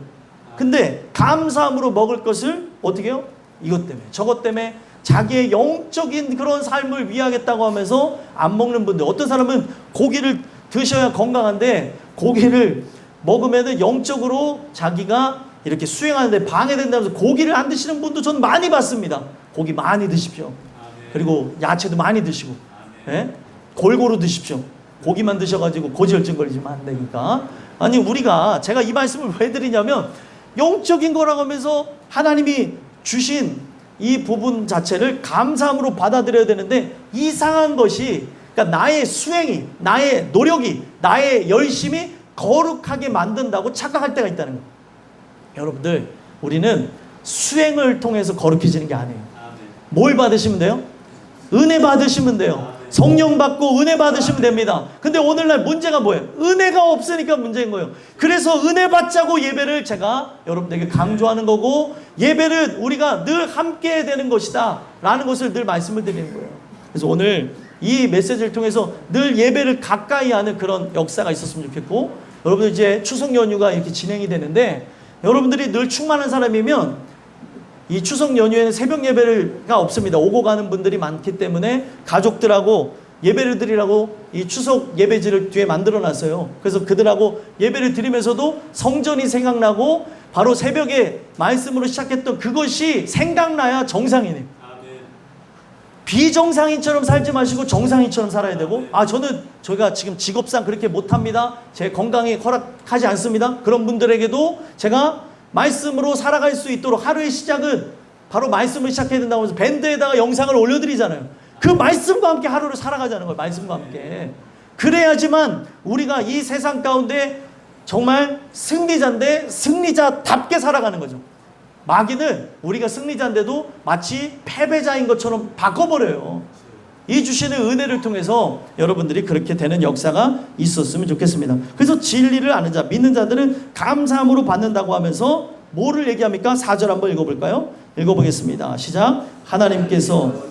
근데 감사함으로 먹을 것을 어떻게 해요? 이것 때문에, 저것 때문에 자기의 영적인 그런 삶을 위하겠다고 하면서 안 먹는 분들. 어떤 사람은 고기를 드셔야 건강한데 고기를 먹으면 영적으로 자기가 이렇게 수행하는데 방해된다면서 고기를 안 드시는 분도 저는 많이 봤습니다. 고기 많이 드십시오. 그리고 야채도 많이 드시고, 예? 골고루 드십시오. 고기만 드셔가지고 고지혈증 걸리시면 안 되니까. 아니 우리가, 제가 이 말씀을 왜 드리냐면 영적인 거라고 하면서 하나님이 주신 이 부분 자체를 감사함으로 받아들여야 되는데, 이상한 것이, 그러니까 나의 수행이, 나의 노력이, 나의 열심이 거룩하게 만든다고 착각할 때가 있다는 거예요. 여러분들, 우리는 수행을 통해서 거룩해지는 게 아니에요. 뭘 받으시면 돼요? 은혜 받으시면 돼요. 성령 받고 은혜 받으시면 됩니다. 근데 오늘날 문제가 뭐예요? 은혜가 없으니까 문제인 거예요. 그래서 은혜 받자고 예배를 제가 여러분들에게 강조하는 거고, 예배를 우리가 늘 함께 해야 되는 것이다 라는 것을 늘 말씀을 드리는 거예요. 그래서 오늘 이 메시지를 통해서 늘 예배를 가까이 하는 그런 역사가 있었으면 좋겠고, 여러분들 이제 추석 연휴가 이렇게 진행이 되는데, 여러분들이 늘 충만한 사람이면 이 추석 연휴에는 새벽 예배가 없습니다. 오고 가는 분들이 많기 때문에 가족들하고 예배를 드리라고 이 추석 예배지를 뒤에 만들어 놨어요. 그래서 그들하고 예배를 드리면서도 성전이 생각나고 바로 새벽에 말씀으로 시작했던 그것이 생각나야 정상이네요. 비정상인처럼 살지 마시고 정상인처럼 살아야 되고, 저희가 지금 직업상 그렇게 못합니다, 제 건강이 허락하지 않습니다, 그런 분들에게도 제가 말씀으로 살아갈 수 있도록 하루의 시작은 바로 말씀을 시작해야 된다고 해서 밴드에다가 영상을 올려드리잖아요. 그 말씀과 함께 하루를 살아가자는 거예요. 말씀과 함께. 그래야지만 우리가 이 세상 가운데 정말 승리자인데 승리자답게 살아가는 거죠. 마귀는 우리가 승리자인데도 마치 패배자인 것처럼 바꿔버려요. 이 주시는 은혜를 통해서 여러분들이 그렇게 되는 역사가 있었으면 좋겠습니다. 그래서 진리를 아는 자, 믿는 자들은 감사함으로 받는다고 하면서 뭐를 얘기합니까? 4절 한번 읽어볼까요? 읽어보겠습니다. 시작. 하나님께서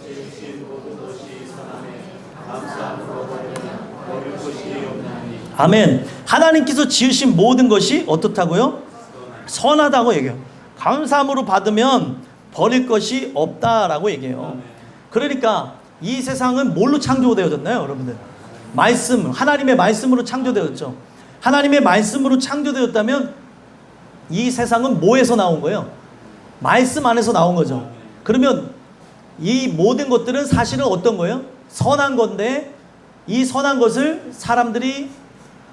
아멘. 하나님께서 지으신 모든 것이 어떻다고요? 선하다고 얘기해요. 감사함으로 받으면 버릴 것이 없다라고 얘기해요. 그러니까 이 세상은 뭘로 창조되어졌나요, 여러분들? 말씀, 하나님의 말씀으로 창조되었죠. 하나님의 말씀으로 창조되었다면 이 세상은 뭐에서 나온 거예요? 말씀 안에서 나온 거죠. 그러면 이 모든 것들은 사실은 어떤 거예요? 선한 건데 이 선한 것을 사람들이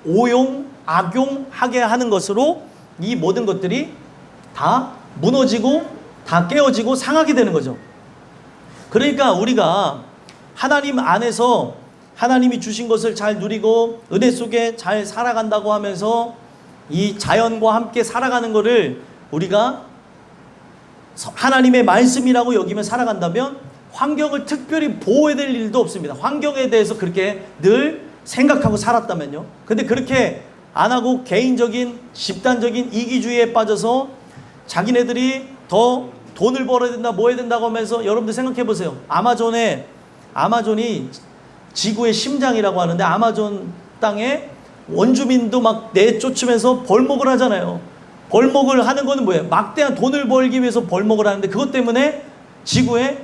오용, 악용하게 하는 것으로 이 모든 것들이 다 무너지고 다 깨어지고 상하게 되는 거죠. 그러니까 우리가 하나님 안에서 하나님이 주신 것을 잘 누리고 은혜 속에 잘 살아간다고 하면서 이 자연과 함께 살아가는 것을 우리가 하나님의 말씀이라고 여기며 살아간다면 환경을 특별히 보호해야 될 일도 없습니다. 환경에 대해서 그렇게 늘 생각하고 살았다면요. 근데 그렇게 안 하고 개인적인 집단적인 이기주의에 빠져서 자기네들이 더 돈을 벌어야 된다 뭐 해야 된다고 하면서 여러분들 생각해 보세요. 아마존이 지구의 심장이라고 하는데 아마존 땅에 원주민도 막 내쫓으면서 벌목을 하잖아요. 벌목을 하는 거는 뭐예요? 막대한 돈을 벌기 위해서 벌목을 하는데 그것 때문에 지구에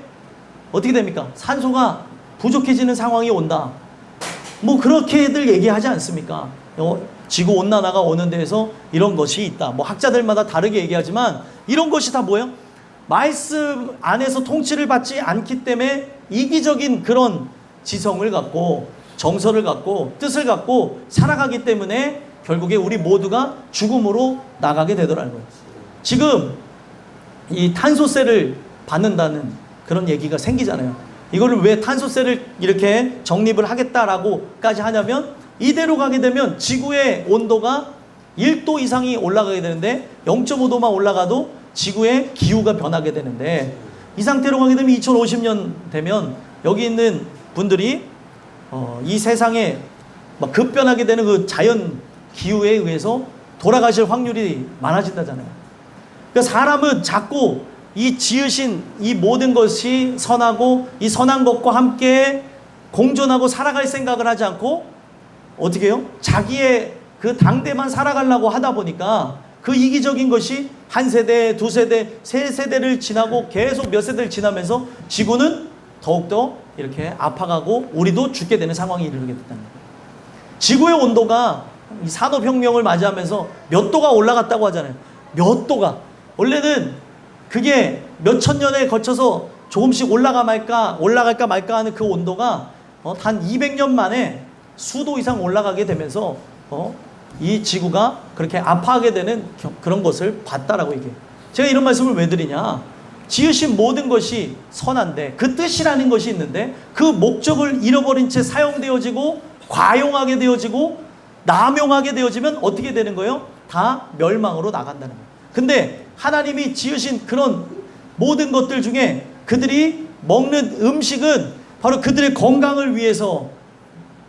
어떻게 됩니까? 산소가 부족해지는 상황이 온다. 뭐 그렇게들 얘기하지 않습니까? 지구 온난화가 오는 데에서 이런 것이 있다. 뭐 학자들마다 다르게 얘기하지만 이런 것이 다 뭐예요? 말씀 안에서 통치를 받지 않기 때문에 이기적인 그런 지성을 갖고 정서를 갖고 뜻을 갖고 살아가기 때문에 결국에 우리 모두가 죽음으로 나가게 되더라는 거예요. 지금 이 탄소세를 받는다는 그런 얘기가 생기잖아요. 이거를 왜 탄소세를 이렇게 적립을 하겠다라고까지 하냐면 이대로 가게 되면 지구의 온도가 1도 이상이 올라가게 되는데 0.5도만 올라가도 지구의 기후가 변하게 되는데 이 상태로 가게 되면 2050년 되면 여기 있는 분들이 이 세상에 막 급변하게 되는 그 자연 기후에 의해서 돌아가실 확률이 많아진다잖아요. 그러니까 사람은 자꾸 이 지으신 이 모든 것이 선하고 이 선한 것과 함께 공존하고 살아갈 생각을 하지 않고 어떻게 해요? 자기의 그 당대만 살아가려고 하다 보니까 그 이기적인 것이 한 세대, 두 세대, 세 세대를 지나고 계속 몇 세대를 지나면서 지구는 더욱더 이렇게 아파가고 우리도 죽게 되는 상황이 이르게 됐다는 거예요. 지구의 온도가 이 산업혁명을 맞이하면서 몇 도가 올라갔다고 하잖아요. 몇 도가. 원래는 그게 몇 천 년에 거쳐서 조금씩 올라갈까 말까 하는 그 온도가 단 200년 만에 수도 이상 올라가게 되면서 이 지구가 그렇게 아파하게 되는 그런 것을 봤다라고 얘기해요. 제가 이런 말씀을 왜 드리냐? 지으신 모든 것이 선한데 그 뜻이라는 것이 있는데 그 목적을 잃어버린 채 사용되어지고 과용하게 되어지고 남용하게 되어지면 어떻게 되는 거예요? 다 멸망으로 나간다는 거예요. 근데 하나님이 지으신 그런 모든 것들 중에 그들이 먹는 음식은 바로 그들의 건강을 위해서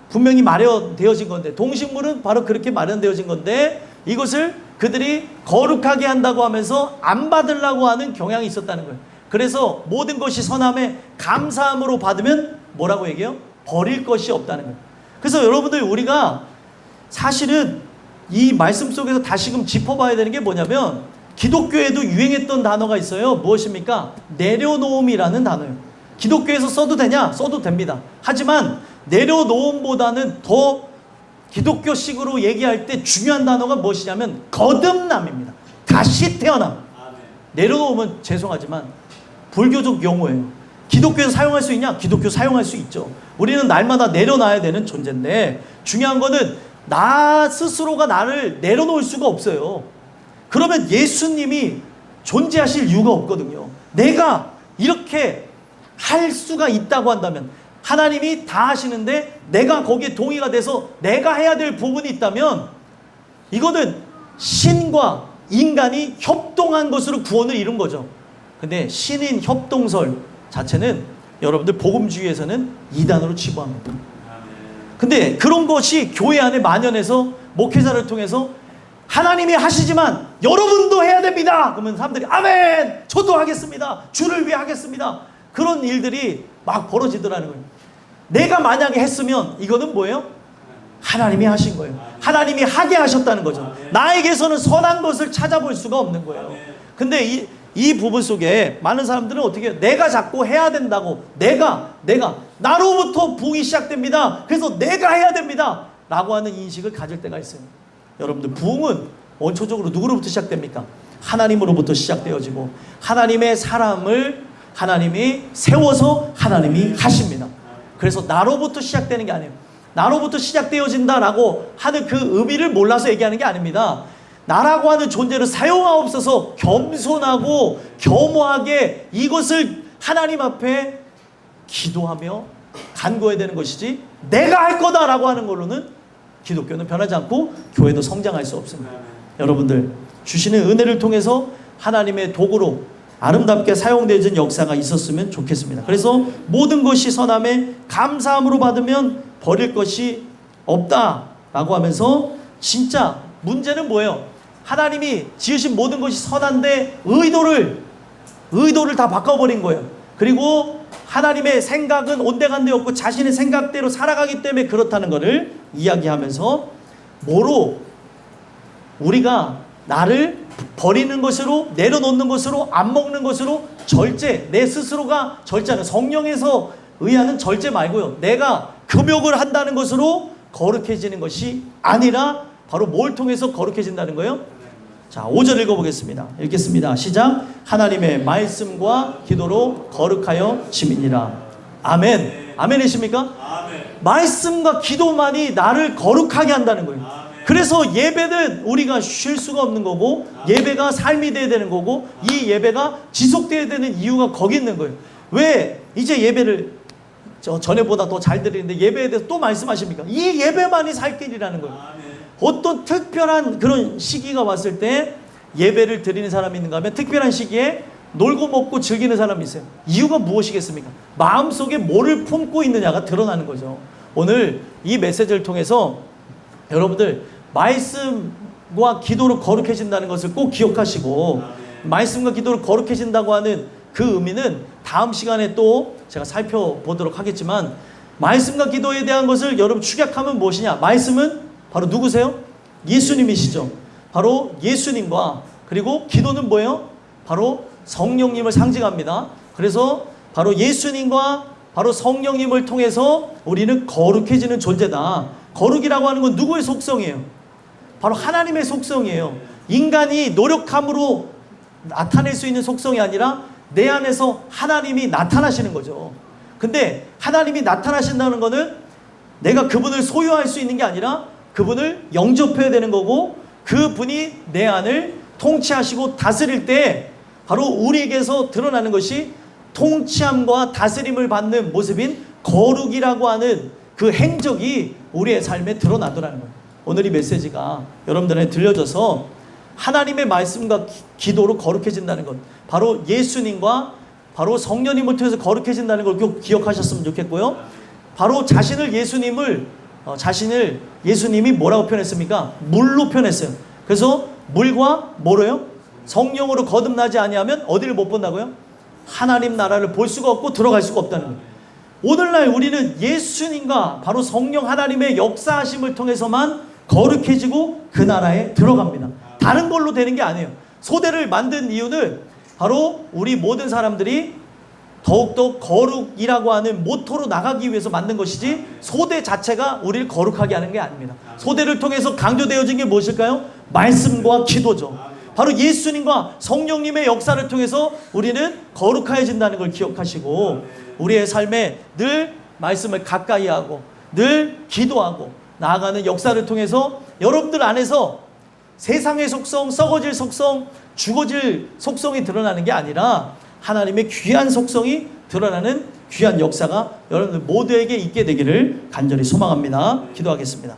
분명히 마련되어진 건데 동식물은 바로 그렇게 마련되어진 건데 이것을 그들이 거룩하게 한다고 하면서 안 받으려고 하는 경향이 있었다는 거예요. 그래서 모든 것이 선함에 감사함으로 받으면 뭐라고 얘기해요? 버릴 것이 없다는 거예요. 그래서 여러분들 우리가 사실은 이 말씀 속에서 다시금 짚어봐야 되는 게 뭐냐면 기독교에도 유행했던 단어가 있어요. 무엇입니까? 내려놓음이라는 단어예요. 기독교에서 써도 되냐? 써도 됩니다. 하지만 내려놓음보다는 더 기독교식으로 얘기할 때 중요한 단어가 무엇이냐면 거듭남입니다. 다시 태어남. 내려놓으면 죄송하지만 불교적 용어예요. 기독교에서 사용할 수 있냐? 기독교 사용할 수 있죠. 우리는 날마다 내려놔야 되는 존재인데 중요한 거는 나 스스로가 나를 내려놓을 수가 없어요. 그러면 예수님이 존재하실 이유가 없거든요. 내가 이렇게 할 수가 있다고 한다면 하나님이 다 하시는데 내가 거기에 동의가 돼서 내가 해야 될 부분이 있다면 이거는 신과 인간이 협동한 것으로 구원을 이룬 거죠. 근데 신인 협동설 자체는 여러분들 복음주의에서는 이단으로 치부합니다. 근데 그런 것이 교회 안에 만연해서 목회자를 통해서 하나님이 하시지만 여러분도 해야 됩니다. 그러면 사람들이 아멘! 저도 하겠습니다. 주를 위해 하겠습니다. 그런 일들이 막 벌어지더라는 거예요. 내가 만약에 했으면 이거는 뭐예요? 하나님이 하신 거예요. 하나님이 하게 하셨다는 거죠. 나에게서는 선한 것을 찾아볼 수가 없는 거예요. 근데 이 부분 속에 많은 사람들은 어떻게 해요? 내가 자꾸 해야 된다고 내가 나로부터 부흥이 시작됩니다. 그래서 내가 해야 됩니다. 라고 하는 인식을 가질 때가 있어요. 여러분들 부흥은 원초적으로 누구로부터 시작됩니까? 하나님으로부터 시작되어지고 하나님의 사람을 하나님이 세워서 하나님이 하십니다. 그래서 나로부터 시작되는 게 아니에요. 나로부터 시작되어진다라고 하는 그 의미를 몰라서 얘기하는 게 아닙니다. 나라고 하는 존재를 사용하옵소서 겸손하고 겸허하게 이것을 하나님 앞에 기도하며 간구해야 되는 것이지 내가 할 거다라고 하는 걸로는 기독교는 변하지 않고 교회도 성장할 수 없습니다. 여러분들 주시는 은혜를 통해서 하나님의 도구로 아름답게 사용되어진 역사가 있었으면 좋겠습니다. 그래서 모든 것이 선함에 감사함으로 받으면 버릴 것이 없다라고 하면서 진짜 문제는 뭐예요? 하나님이 지으신 모든 것이 선한데 의도를 다 바꿔버린 거예요. 그리고 하나님의 생각은 온데간데 없고 자신의 생각대로 살아가기 때문에 그렇다는 것을 이야기하면서 뭐로 우리가 나를 버리는 것으로 내려놓는 것으로 안 먹는 것으로 절제 내 스스로가 절제하는 성령에서 의하는 절제 말고요. 내가 금욕을 한다는 것으로 거룩해지는 것이 아니라 바로 뭘 통해서 거룩해진다는 거예요? 자, 5절 읽어보겠습니다. 읽겠습니다. 시작. 하나님의 말씀과 기도로 거룩하여 지미니라. 아멘. 아멘이십니까? 아멘. 말씀과 기도만이 나를 거룩하게 한다는 거예요. 아멘. 그래서 예배는 우리가 쉴 수가 없는 거고 예배가 삶이 돼야 되는 거고 이 예배가 지속돼야 되는 이유가 거기 있는 거예요. 왜 이제 예배를 전에보다 더 잘 드리는데 예배에 대해서 또 말씀하십니까? 이 예배만이 살 길이라는 거예요. 어떤 특별한 그런 시기가 왔을 때 예배를 드리는 사람이 있는가 하면 특별한 시기에 놀고 먹고 즐기는 사람이 있어요. 이유가 무엇이겠습니까? 마음속에 뭐를 품고 있느냐가 드러나는 거죠. 오늘 이 메시지를 통해서 여러분들 말씀과 기도로 거룩해진다는 것을 꼭 기억하시고 말씀과 기도로 거룩해진다고 하는 그 의미는 다음 시간에 또 제가 살펴보도록 하겠지만 말씀과 기도에 대한 것을 여러분 축약하면 무엇이냐? 말씀은 바로 누구세요? 예수님이시죠. 바로 예수님과 그리고 기도는 뭐예요? 바로 성령님을 상징합니다. 그래서 바로 예수님과 바로 성령님을 통해서 우리는 거룩해지는 존재다. 거룩이라고 하는 건 누구의 속성이에요? 바로 하나님의 속성이에요. 인간이 노력함으로 나타낼 수 있는 속성이 아니라 내 안에서 하나님이 나타나시는 거죠. 근데 하나님이 나타나신다는 것은 내가 그분을 소유할 수 있는 게 아니라 그분을 영접해야 되는 거고 그분이 내 안을 통치하시고 다스릴 때 바로 우리에게서 드러나는 것이 통치함과 다스림을 받는 모습인 거룩이라고 하는 그 행적이 우리의 삶에 드러나더라는 거예요. 오늘 이 메시지가 여러분들한테 들려져서 하나님의 말씀과 기도로 거룩해진다는 것, 바로 예수님과 바로 성령님을 통해서 거룩해진다는 걸 꼭 기억하셨으면 좋겠고요. 바로 예수님이 뭐라고 표현했습니까? 물로 표현했어요. 그래서 물과 뭐로요? 성령으로 거듭나지 아니하면 어디를 못 본다고요? 하나님 나라를 볼 수가 없고 들어갈 수가 없다는 거예요. 오늘날 우리는 예수님과 바로 성령 하나님의 역사하심을 통해서만 거룩해지고 그 나라에 들어갑니다. 다른 걸로 되는 게 아니에요. 소대를 만든 이유는 바로 우리 모든 사람들이 더욱더 거룩이라고 하는 모토로 나가기 위해서 만든 것이지 소대 자체가 우리를 거룩하게 하는 게 아닙니다. 소대를 통해서 강조되어진 게 무엇일까요? 말씀과 기도죠. 바로 예수님과 성령님의 역사를 통해서 우리는 거룩해진다는 걸 기억하시고 우리의 삶에 늘 말씀을 가까이 하고 늘 기도하고 나아가는 역사를 통해서 여러분들 안에서 세상의 속성, 썩어질 속성, 죽어질 속성이 드러나는 게 아니라 하나님의 귀한 속성이 드러나는 귀한 역사가 여러분들 모두에게 있게 되기를 간절히 소망합니다. 기도하겠습니다.